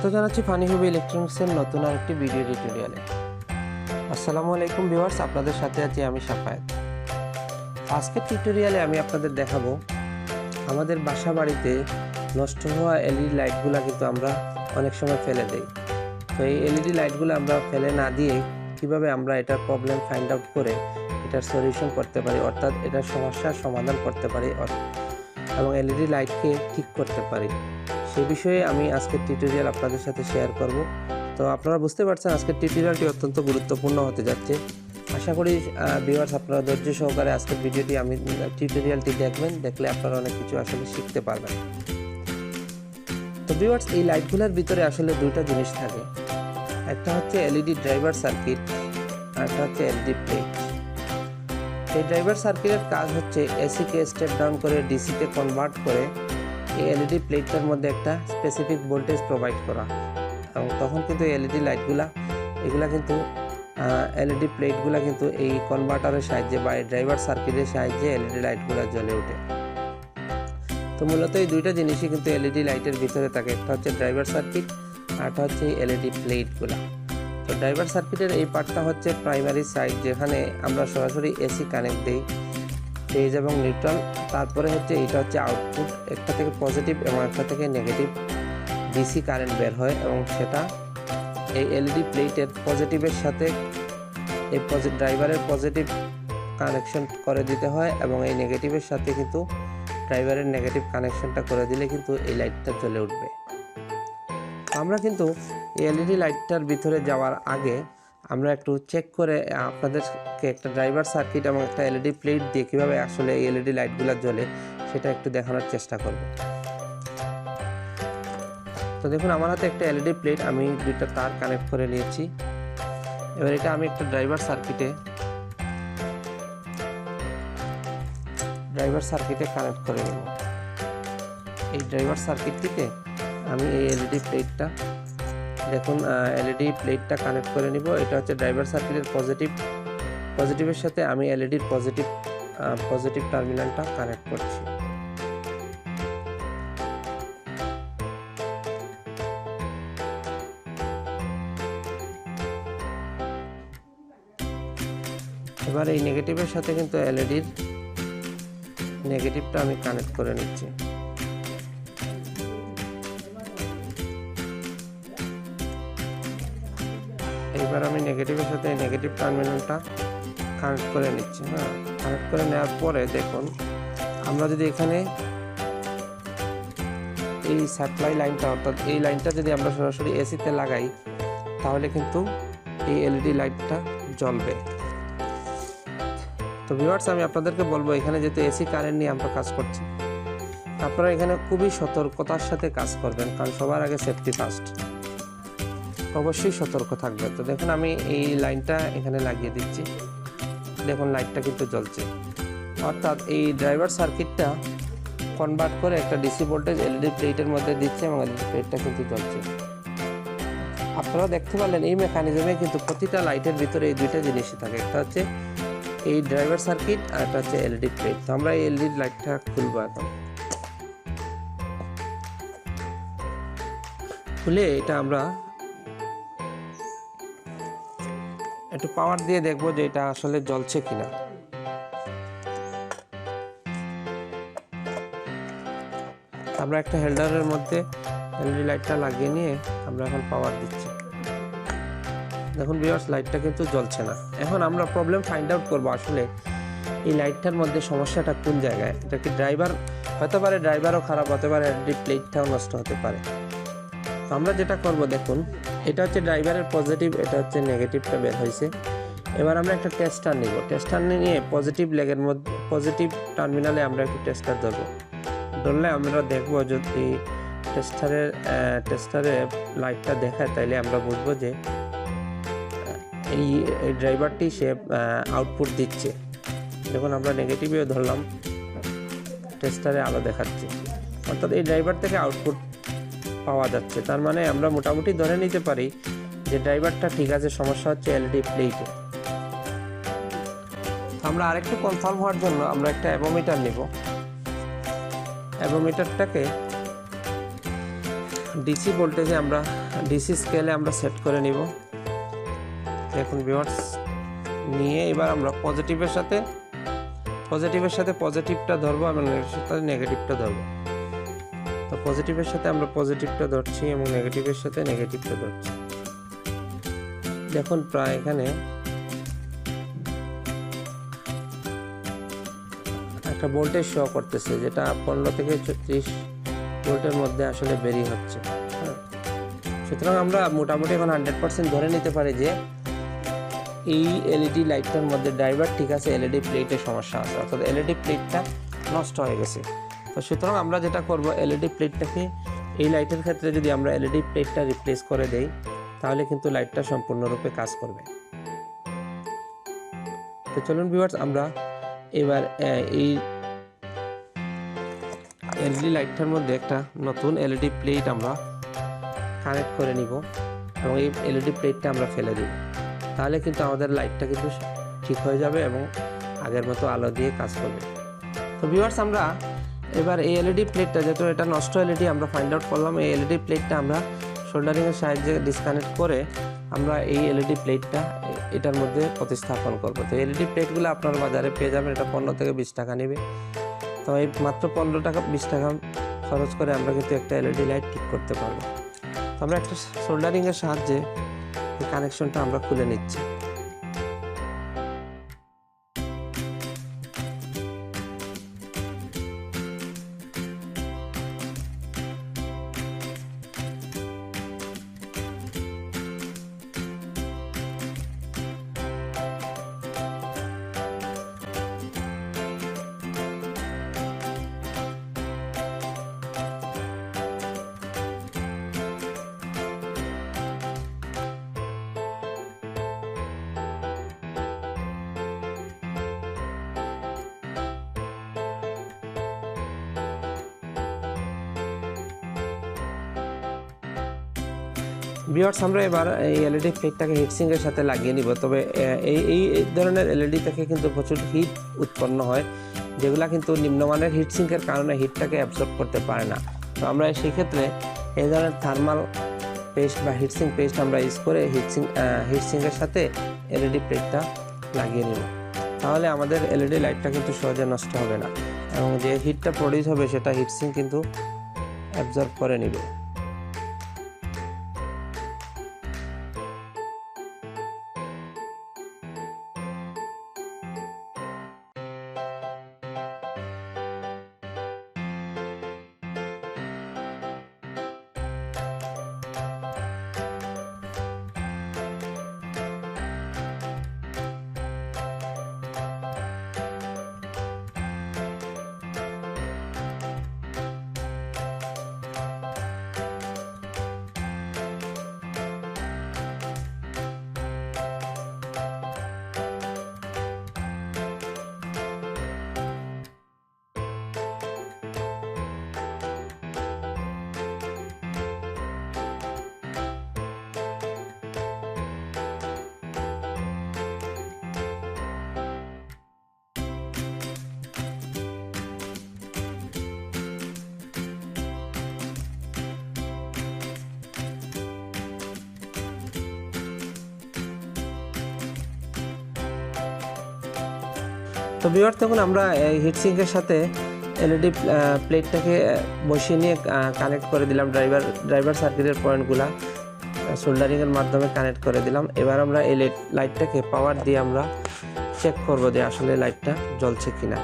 স্বাগত জানাচ্ছি ফানি হুবি ইলেকট্রনিক্সের নতুন আরেকটি ভিডিও টিউটোরিয়ালে। আসসালামু আলাইকুম ভিউয়ার্স, আপনাদের সাথে আছি আমি সাফায়েত। আজকের টিউটোরিয়ালে আমি আপনাদের দেখাবো আমাদের বাসা বাড়িতে নষ্ট হওয়া এলইডি লাইটগুলো কিন্তু আমরা অনেক সময় ফেলে দেই। তো এই এলইডি লাইটগুলো আমরা ফেলে না দিয়ে কিভাবে আমরা এটার প্রবলেম ফাইন্ড আউট করে এটার সলিউশন করতে পারি, অর্থাৎ এটার সমস্যার সমাধান করতে পারি এবং এলইডি লাইটকে ঠিক করতে পারি, সেই বিষয়ে আমি আজকের টিউটোরিয়াল আপনাদের সাথে শেয়ার করব। তো আপনারা বুঝতে পারছেন আজকের টিউটোরিয়ালটি অত্যন্ত গুরুত্বপূর্ণ হতে যাচ্ছে। আশা করি ভিউয়ার্স আপনারা ধৈর্য সহকারে আজকের টিউটোরিয়ালটি দেখবেন, দেখলে আপনারা অনেক কিছু আসলে শিখতে পারবেন। তো ভিউয়ার্স, এই লাইটগুলোর ভিতরে আসলে দুইটা জিনিস থাকে, একটা হচ্ছে এলইডি ড্রাইভার সার্কিট আর একটা হচ্ছে এলইডি প্লেট। এই ড্রাইভার সার্কিটের কাজ হচ্ছে এসিকে স্টেপ ডাউন করে ডিসিতে কনভার্ট করে এই এলইডি প্লেটটার মধ্যে একটা স্পেসিফিক ভোল্টেজ প্রোভাইড করা, এবং তখন কিন্তু এলইডি লাইটগুলা এলইডি প্লেটগুলা কিন্তু এই কনভার্টারের সাহায্যে বা এই ড্রাইভার সার্কিটের সাহায্যে এলইডি লাইটগুলা জ্বলে ওঠে। তো মূলত এই দুইটা জিনিসই কিন্তু এলইডি লাইটের ভিতরে থাকে, একটা হচ্ছে ড্রাইভার সার্কিট আর একটা হচ্ছে এলইডি প্লেটগুলা। তো ড্রাইভার সার্কিটের এই পার্টটা হচ্ছে প্রাইমারি সাইড, যেখানে আমরা সরাসরি এসি কানেক্ট দিই, ফেজ এবং নিউট্রাল। তারপরে এটা হচ্ছে আউটপুট, একটা থেকে পজিটিভ এবং একটা থেকে নেগেটিভ ডিসি কারেন্ট বের হয়, এবং সেটা এই এলইডি প্লেটের পজিটিভের সাথে এই ড্রাইভারের পজিটিভ কানেকশন করে দিতে হয়, এবং এই নেগেটিভের সাথে কিন্তু ড্রাইভারের নেগেটিভ কানেকশনটা করে দিলে কিন্তু এই লাইটটা জ্বলে উঠবে। আমরা কিন্তু এই এলইডি লাইটটার ভিতরে যাওয়ার আগে আমরা একটু চেক করে আপনাদেরকে একটা ড্রাইভার সার্কিট এবং একটা এলইডি প্লেট দিয়ে কীভাবে আসলে এই এলইডি লাইটগুলো জ্বলে সেটা একটু দেখানোর চেষ্টা করব। তো দেখুন, আমার হাতে একটা এলইডি প্লেট, আমি দুইটা তার কানেক্ট করে নিয়েছি। এবার এটা আমি একটা ড্রাইভার সার্কিটে কানেক্ট করে নেব। এই ড্রাইভার সার্কিট থেকে আমি এই এলইডি প্লেটটা কানেক্ট করে নিব। এটা হচ্ছে ড্রাইভার সার্কিটের পজিটিভের সাথে আমি এলইডির পজিটিভ টার্মিনালটা কানেক্ট করছি। এবার এই নেগেটিভের সাথে কিন্তু এলইডির নেগেটিভটা আমি কানেক্ট করে নিচ্ছি। এবার আমি নেগেটিভের সাথে নেগেটিভ টার্মিনালটা কানেক্ট করে নিচ্ছি। কানেক্ট করে নেওয়ার পরে দেখুন, আমরা যদি এখানে এই সাপ্লাই লাইনটা, অর্থাৎ এই লাইনটা যদি আমরা সরাসরি এসিতে লাগাই, তাহলে কিন্তু এই এলইডি লাইটটা জ্বলবে। তো ভিউয়ার্স, আমি আপনাদেরকে বলবো, এখানে যেহেতু এসি কারেন্ট নিয়ে আমরা কাজ করছি, আপনারা এখানে খুবই সতর্কতার সাথে কাজ করবেন, কারণ সবার আগে সেফটি ফার্স্ট, অবশ্যই সতর্ক থাকবে। তো দেখুন, আমি এই লাইনটা এখানে লাগিয়ে দিচ্ছি। দেখুন, লাইটটা কিন্তু জ্বলছে, অর্থাৎ এই ড্রাইভার সার্কিটটা কনভার্ট করে একটা ডিসি ভোল্টেজ এলইডি প্লেটের মধ্যে দিচ্ছে, এবং এলইডি প্লেটটা কিন্তু জ্বলছে। আপনারা দেখতে পারলেন এই মেকানিজমে কিন্তু প্রতিটা লাইটের ভিতরে এই দুইটা জিনিসই থাকে, একটা হচ্ছে এই ড্রাইভার সার্কিট আর একটা হচ্ছে এলইডি প্লেট। তো আমরা এই এলইডি লাইটটা খুলবো। এখন খুলে এটা আমরা একটু পাওয়ার দিয়ে দেখবো যে এটা আসলে জ্বলছে কিনা। আমরা একটা হোল্ডারের মধ্যে এলইডি লাইটটা লাগিয়ে নিয়ে আমরা এখন পাওয়ার দিচ্ছি। দেখুন ভিউয়ার্স, লাইটটা কিন্তু জ্বলছে না। এখন আমরা প্রবলেম ফাইন্ড আউট করবো আসলে এই লাইটটার মধ্যে সমস্যাটা কোন জায়গায়। এটা কি ড্রাইভার হতে পারে, ড্রাইভারও খারাপ হতে পারে, এলইডি প্লেটটাও নষ্ট হতে পারে। তো আমরা যেটা করব, দেখুন এটা হচ্ছে ড্রাইভারের পজিটিভ, এটা হচ্ছে নেগেটিভটা বের হয়েছে। এবার আমরা একটা টেস্টার নিব। টেস্টার নিয়ে পজিটিভ টার্মিনালে আমরা একটু টেস্টার ধরলে আমরা দেখবো যদি টেস্টারে লাইটটা দেখায়, তাইলে আমরা বুঝবো যে এই ড্রাইভারটি সে আউটপুট দিচ্ছে। দেখুন, আমরা নেগেটিভেও ধরলাম, টেস্টারে আলো দেখাচ্ছে, অর্থাৎ এই ড্রাইভার থেকে আউটপুট পাওয়া যাচ্ছে। তার মানে আমরা মোটামুটি ধরে নিতে পারি যে ড্রাইভারটা ঠিক আছে, সমস্যা হচ্ছে এলইডি প্লেটে। আমরা আরেকটু কনফার্ম হওয়ার জন্য আমরা একটা অ্যাভোমিটার নিব। অ্যাভোমিটারটাকে ডিসি ভোল্টেজে আমরা ডিসি স্কেলে আমরা সেট করে নিব। দেখুন ভিউয়ার্স, নিয়ে এবার আমরা পজিটিভের সাথে পজিটিভটা ধরবো এবং নেগেটিভটা ধরবো। তো পজিটিভের সাথে আমরা পজিটিভটা ধরছি এবং নেগেটিভের সাথে নেগেটিভটা ধরছি। দেখুন প্রায় এখানে একটা ভোল্টেজ শো করতেছে, যেটা 15 থেকে 30 ভোল্টের মধ্যে আসলে বেরিয়ে হচ্ছে। সুতরাং আমরা মোটামুটি এখন 100% ধরে নিতে পারি যে এই এলইডি লাইটটার মধ্যে ড্রাইভার ঠিক আছে, এলইডি প্লেটের সমস্যা আছে, অর্থাৎ এলইডি প্লেটটা নষ্ট হয়ে গেছে। তো সুতরাং আমরা যেটা করব, এলইডি প্লেটটাকে এই লাইটের ক্ষেত্রে যদি আমরা এলইডি প্লেটটা রিপ্লেস করে দেই, তাহলে কিন্তু লাইটটা সম্পূর্ণরূপে কাজ করবে। তো চলুন ভিউয়ার্স, আমরা এবার এই এলইডি লাইটটার মধ্যে একটা নতুন এলইডি প্লেট আমরা কানেক্ট করে নিব এবং এই এলইডি প্লেটটা আমরা ফেলে দিব। তাহলে কিন্তু আমাদের লাইটটা কিন্তু ঠিক হয়ে যাবে এবং আগের মতো আলো দিয়ে কাজ করবে। তো ভিউয়ার্স, আমরা এবার এই এলইডি প্লেটটা, যেহেতু এটা নষ্ট এলইডি আমরা ফাইন্ড আউট করলাম, এই এলইডি প্লেটটা আমরা সোল্ডারিংয়ের সাহায্যে ডিসকানেক্ট করে আমরা এই এলইডি প্লেটটা এটার মধ্যে প্রতিস্থাপন করব। তো এলইডি প্লেটগুলো আপনার বাজারে পেয়ে যাবেন, এটা 15 থেকে 20 টাকা নেবে। তো এই মাত্র 15 টাকা 20 টাকা খরচ করে আমরা কিন্তু একটা এলইডি লাইট ঠিক করতে পারবো। তো আমরা একটা সোল্ডারিংয়ের সাহায্যে এই কানেকশনটা আমরা খুলে নিচ্ছি। ভিউয়ার্স, আমরা এবার এই এলইডি প্লেটটাকে হিটসিঙ্কের সাথে লাগিয়ে নিব। তবে এই ধরনের এলইডি থেকে কিন্তু প্রচুর হিট উৎপন্ন হয়, যেগুলা কিন্তু নিম্নমানের হিটসিঙ্কের কারণে হিটটাকে অ্যাবজর্ব করতে পারে না। তো আমরা সেই ক্ষেত্রে এই ধরনের থার্মাল পেস্ট বা হিটসিঙ্ক পেস্ট আমরা ইউজ করে হিটসিঙ্কের সাথে এলইডি প্লেটটা লাগিয়ে নিব। তাহলে আমাদের এলইডি লাইটটা কিন্তু সহজে নষ্ট হবে না এবং যে হিটটা প্রডিউস হবে সেটা হিটসিঙ্ক কিন্তু অ্যাবজর্ব করে নেবে। তো ভিউয়ার্স, তখন আমরা এই হিটসিঙ্কের সাথে এলইডি প্লেটটাকে বসিয়ে নিয়ে কানেক্ট করে দিলাম। ড্রাইভার সার্কিটের পয়েন্টগুলা সোল্ডারিংয়ের মাধ্যমে কানেক্ট করে দিলাম। এবার আমরা এই লাইটটাকে পাওয়ার দিয়ে আমরা চেক করব যে আসলে লাইটটা জ্বলছে কিনা।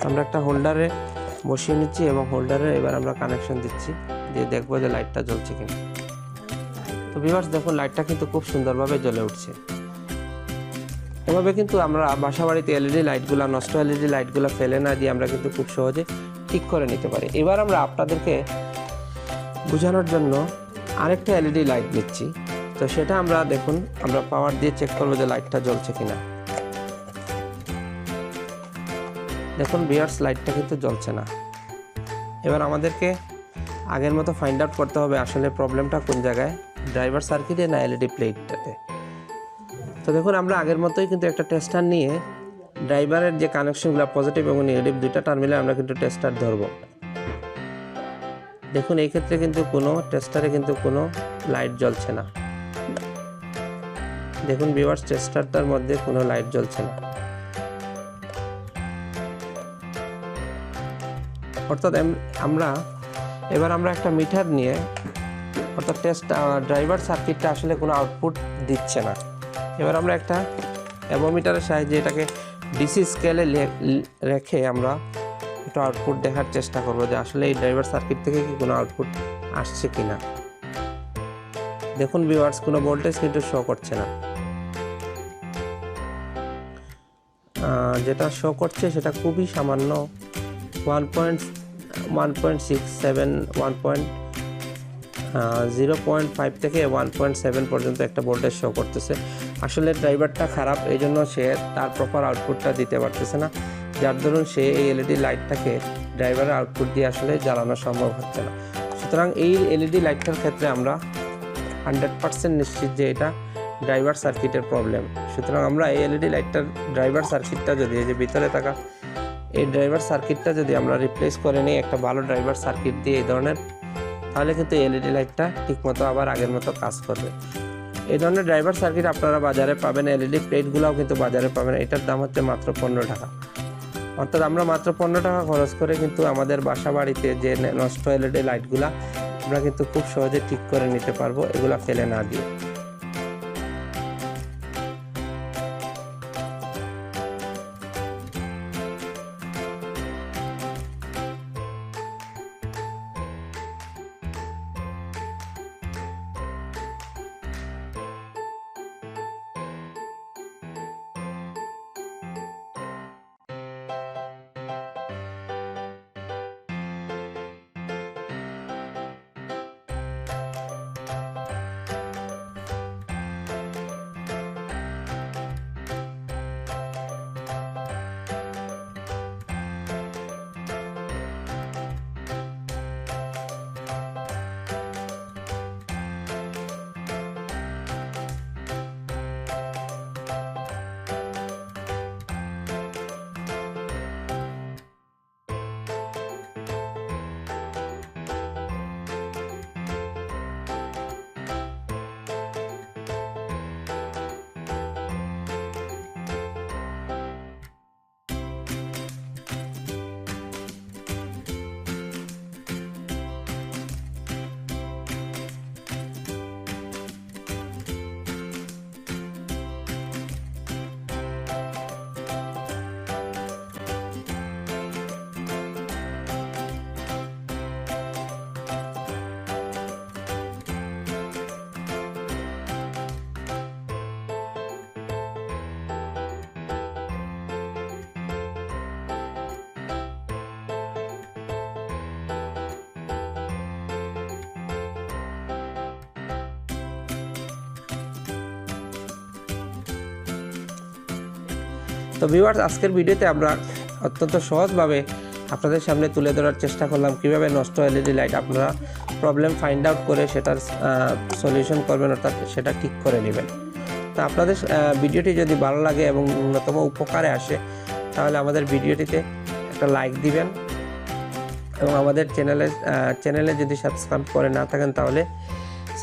আমরা একটা হোল্ডারে বসিয়ে নিচ্ছি এবং হোল্ডারে এবার আমরা কানেকশন দিচ্ছি, দিয়ে দেখবো যে লাইটটা জ্বলছে কিনা। তো ভিউয়ার্স, দেখুন লাইটটা কিন্তু খুব সুন্দরভাবে জ্বলে উঠছে। এভাবে কিন্তু আমরা বাসাবাড়িতে এলইডি লাইটগুলো, নষ্ট এলইডি লাইটগুলো ফেলে না দিয়ে আমরা কিন্তু খুব সহজে ঠিক করে নিতে পারি। এবার আমরা আপনাদেরকে বোঝানোর জন্য আরেকটা এলইডি লাইট নিচ্ছি। তো সেটা আমরা দেখুন, আমরা পাওয়ার দিয়ে চেক করবো যে লাইটটা জ্বলছে কিনা। দেখুন ভিউয়ার্স, লাইটটা কিন্তু জ্বলছে না। এবার আমাদেরকে আগের মতো ফাইন্ড আউট করতে হবে আসলে প্রবলেমটা কোন জায়গায়, ড্রাইভার সার্কিটে না এলইডি প্লেটটাতে। তো দেখুন, আমরা আগের মতোই কিন্তু একটা টেস্টার নিয়ে ড্রাইভারের যে কানেকশনগুলো পজিটিভ এবং নেগেটিভ দুইটা টার্মিনালে আমরা কিন্তু টেস্টার ধরব। দেখুন এই ক্ষেত্রে কিন্তু কোনো টেস্টারে কিন্তু কোনো লাইট জ্বলছে না। দেখুন ভিউয়ার্স, টেস্টারটার মধ্যে কোনো লাইট জ্বলছে না। অর্থাৎ এবার আমরা একটা মিটার নিয়ে, অর্থাৎ ড্রাইভার সার্কিটটা আসলে কোনো আউটপুট দিচ্ছে না। এবার আমরা একটা অ্যামোমিটারের সাহায্যে এটাকে ডিসি স্কেলে রেখে আমরা একটু আউটপুট দেখার চেষ্টা করব যে আসলে এই ড্রাইভার সার্কিট থেকে কি কোনো আউটপুট আসছে কিনা। দেখুন ভিউয়ার্স, কোনো ভোল্টেজ কিন্তু শো করছে না। যেটা শো করছে সেটা খুবই সামান্য 0.5 থেকে 1.7 পর্যন্ত একটা ভোল্টেজ শো করতেছে। আসলে ড্রাইভারটা খারাপ, এই জন্য সে তার প্রপার আউটপুটটা দিতে পারতেছে না, যার দরুন সে এই এলইডি লাইটটাকে ড্রাইভারের আউটপুট দিয়ে আসলে জ্বালানো সম্ভব হচ্ছে না। সুতরাং এই এলইডি লাইটটার ক্ষেত্রে আমরা 100% নিশ্চিত যে এটা ড্রাইভার সার্কিটের প্রবলেম। সুতরাং আমরা এই এলইডি লাইটটার ড্রাইভার সার্কিটটা যদি, এই যে ভিতরে থাকা এই ড্রাইভার সার্কিটটা যদি আমরা রিপ্লেস করে নিই একটা ভালো ড্রাইভার সার্কিট দিয়ে এই ধরনের, তাহলে কিন্তু এলইডি লাইটটা ঠিকমতো আবার আগের মতো কাজ করবে। এই ধরনের ড্রাইভার সার্কিট আপনারা বাজারে পাবেন, এলইডি প্লেটগুলোও কিন্তু বাজারে পাবেন। এটার দাম হচ্ছে মাত্র 15 টাকা। অর্থাৎ আমরা মাত্র 15 টাকা খরচ করে কিন্তু আমাদের বাসা বাড়িতে যে নষ্ট এলইডি লাইটগুলা আমরা কিন্তু খুব সহজে ঠিক করে নিতে পারবো, এগুলা ফেলে না দিয়ে। তো ভিউয়ার্স, আজকের ভিডিওতে আমরা অত্যন্ত সহজভাবে আপনাদের সামনে তুলে ধরার চেষ্টা করলাম কিভাবে নষ্ট এলইডি লাইট আপনারা প্রবলেম ফাইন্ড আউট করে সেটার সলিউশন করবেন, অর্থাৎ সেটা ঠিক করে নেবেন। তো আপনাদের ভিডিওটি যদি ভালো লাগে এবং ন্যূনতম উপকারে আসে তাহলে আমাদের ভিডিওটিতে একটা লাইক দিবেন এবং আমাদের চ্যানেলে যদি সাবস্ক্রাইব করে না থাকেন তাহলে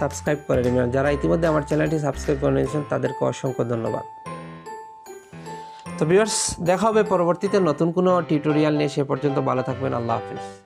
সাবস্ক্রাইব করে নেবেন। যারা ইতিমধ্যে আমার চ্যানেলটি সাবস্ক্রাইব করে নিয়েছেন তাদেরকে অসংখ্য ধন্যবাদ। তো ভিউয়ার্স, দেখা হবে পরবর্তীতে নতুন কোনো টিউটোরিয়াল নিয়ে। সে পর্যন্ত ভালো থাকবেন। আল্লাহ হাফিজ।